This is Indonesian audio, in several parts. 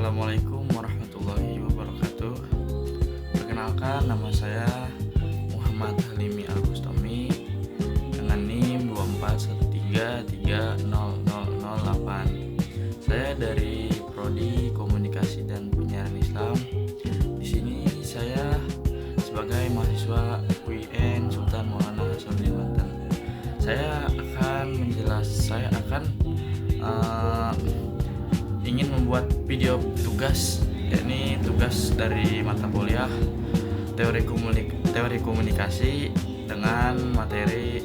Assalamualaikum warahmatullahi wabarakatuh. Perkenalkan, nama saya Muhammad Halimi Al-Bustami dengan NIM 241330008. Saya dari Prodi Komunikasi dan Penyiaran Islam. Di sini saya sebagai mahasiswa UIN Sultan Maulana Hasanuddin Banten. Saya akan ingin membuat video tugas, yakni tugas dari mata kuliah teori komunikasi dengan materi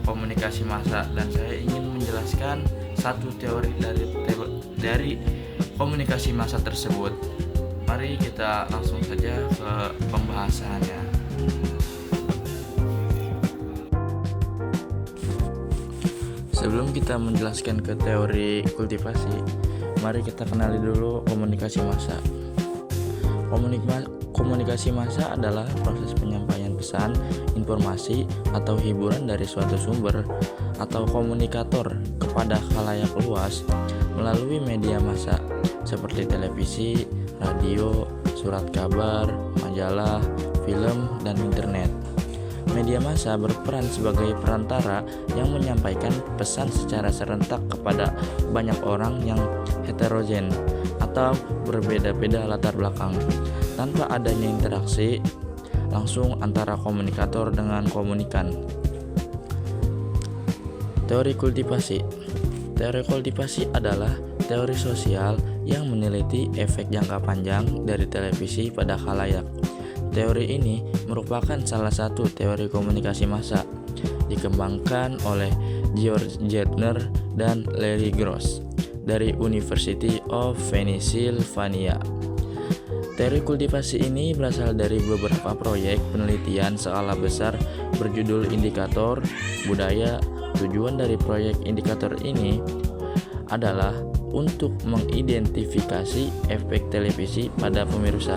komunikasi massa, dan saya ingin menjelaskan satu teori dari komunikasi massa tersebut. Mari kita langsung saja ke pembahasannya. Sebelum kita menjelaskan ke teori kultivasi, mari kita kenali dulu komunikasi massa. Komunikasi massa adalah proses penyampaian pesan, informasi, atau hiburan dari suatu sumber atau komunikator kepada khalayak luas melalui media massa seperti televisi, radio, surat kabar, majalah, film, dan internet. Media massa berperan sebagai perantara yang menyampaikan pesan secara serentak kepada banyak orang yang heterogen atau berbeda-beda latar belakang, tanpa adanya interaksi langsung antara komunikator dengan komunikan. Teori kultivasi. Teori kultivasi adalah teori sosial yang meneliti efek jangka panjang dari televisi pada khalayak. Teori ini merupakan salah satu teori komunikasi massa dikembangkan oleh George Gardner dan Larry Gross dari University of Pennsylvania. Teori kultivasi ini berasal dari beberapa proyek penelitian skala besar berjudul Indikator Budaya. Tujuan dari proyek indikator ini adalah untuk mengidentifikasi efek televisi pada pemirsa.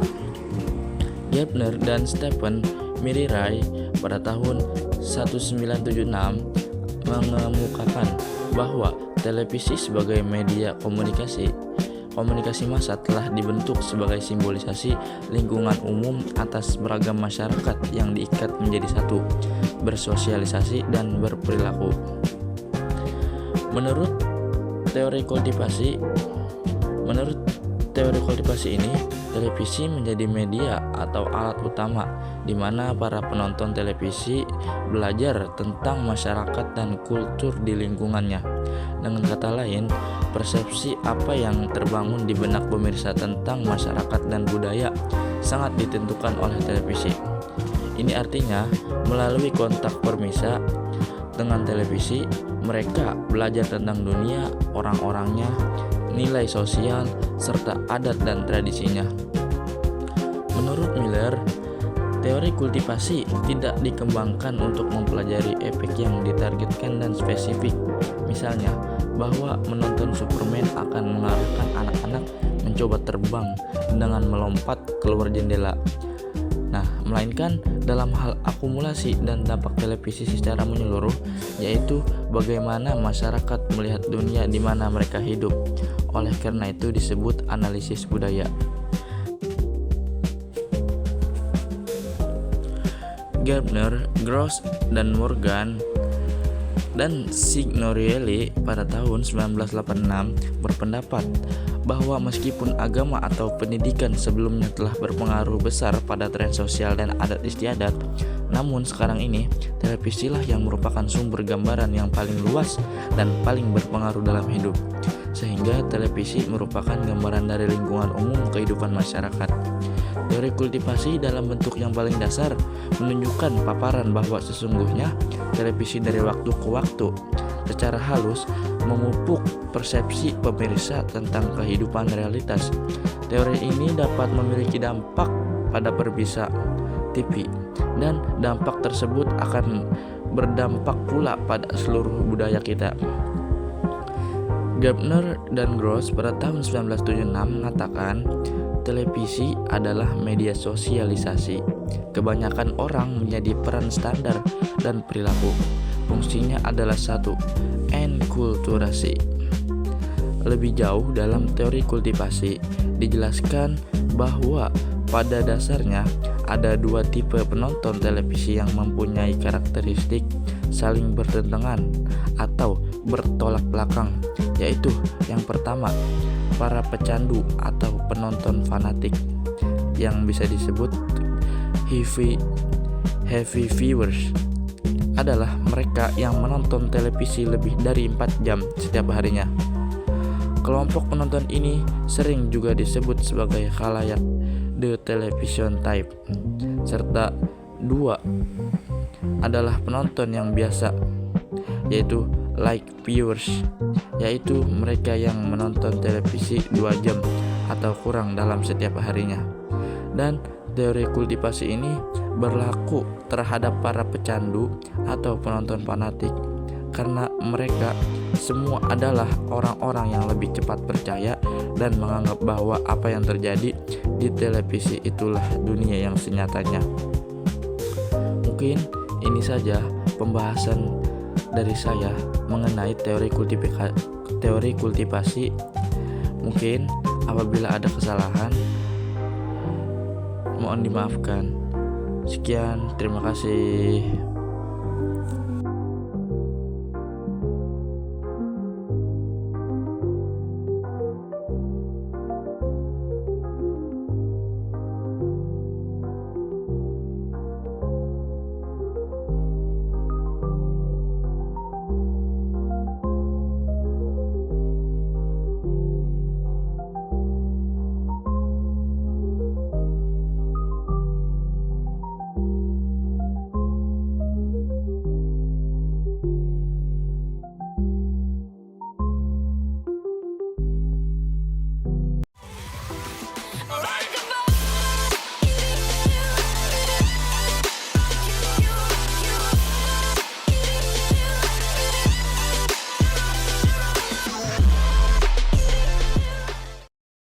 Gardner dan Stephen Mirirai pada tahun 1976 mengemukakan bahwa televisi sebagai media komunikasi massa telah dibentuk sebagai simbolisasi lingkungan umum atas beragam masyarakat yang diikat menjadi satu, bersosialisasi dan berperilaku. Menurut teori kultivasi ini, televisi menjadi media atau alat utama di mana para penonton televisi belajar tentang masyarakat dan kultur di lingkungannya. Dengan kata lain, persepsi apa yang terbangun di benak pemirsa tentang masyarakat dan budaya sangat ditentukan oleh televisi. Ini artinya, melalui kontak pemirsa dengan televisi, mereka belajar tentang dunia, orang-orangnya, nilai sosial, serta adat dan tradisinya. Menurut Miller, teori kultivasi tidak dikembangkan untuk mempelajari efek yang ditargetkan dan spesifik. Misalnya, bahwa menonton Superman akan mengarahkan anak-anak mencoba terbang dengan melompat keluar jendela. Nah, melainkan dalam hal akumulasi dan dampak televisi secara menyeluruh, yaitu bagaimana masyarakat melihat dunia di mana mereka hidup. Oleh karena itu disebut analisis budaya. Gardner, Gross, dan Morgan dan Signorelli pada tahun 1986 berpendapat bahwa meskipun agama atau pendidikan sebelumnya telah berpengaruh besar pada tren sosial dan adat istiadat, namun sekarang ini televisilah yang merupakan sumber gambaran yang paling luas dan paling berpengaruh dalam hidup, sehingga televisi merupakan gambaran dari lingkungan umum kehidupan masyarakat. Teori kultivasi dalam bentuk yang paling dasar menunjukkan paparan bahwa sesungguhnya televisi dari waktu ke waktu secara halus memupuk persepsi pemirsa tentang kehidupan realitas. Teori ini dapat memiliki dampak pada pemirsa TV, dan dampak tersebut akan berdampak pula pada seluruh budaya kita. Gardner dan Gross pada tahun 1976 mengatakan televisi adalah media sosialisasi. Kebanyakan orang menjadi peran standar dan perilaku. Fungsinya adalah satu, enkulturasi. Lebih jauh dalam teori kultivasi, dijelaskan bahwa pada dasarnya ada dua tipe penonton televisi yang mempunyai karakteristik saling bertentangan atau bertolak belakang, yaitu yang pertama, para pecandu atau penonton fanatik yang bisa disebut heavy viewers adalah mereka yang menonton televisi lebih dari 4 jam setiap harinya. Kelompok penonton ini sering juga disebut sebagai khalayak the television type. Serta dua adalah penonton yang biasa, yaitu light viewers, yaitu mereka yang menonton televisi 2 jam atau kurang dalam setiap harinya. Dan teori kultivasi ini berlaku terhadap para pecandu atau penonton fanatik karena mereka semua adalah orang-orang yang lebih cepat percaya dan menganggap bahwa apa yang terjadi di televisi itulah dunia yang senyatanya. Mungkin ini saja pembahasan dari saya mengenai teori kultivasi. Mungkin apabila ada kesalahan, mohon dimaafkan. Sekian, terima kasih.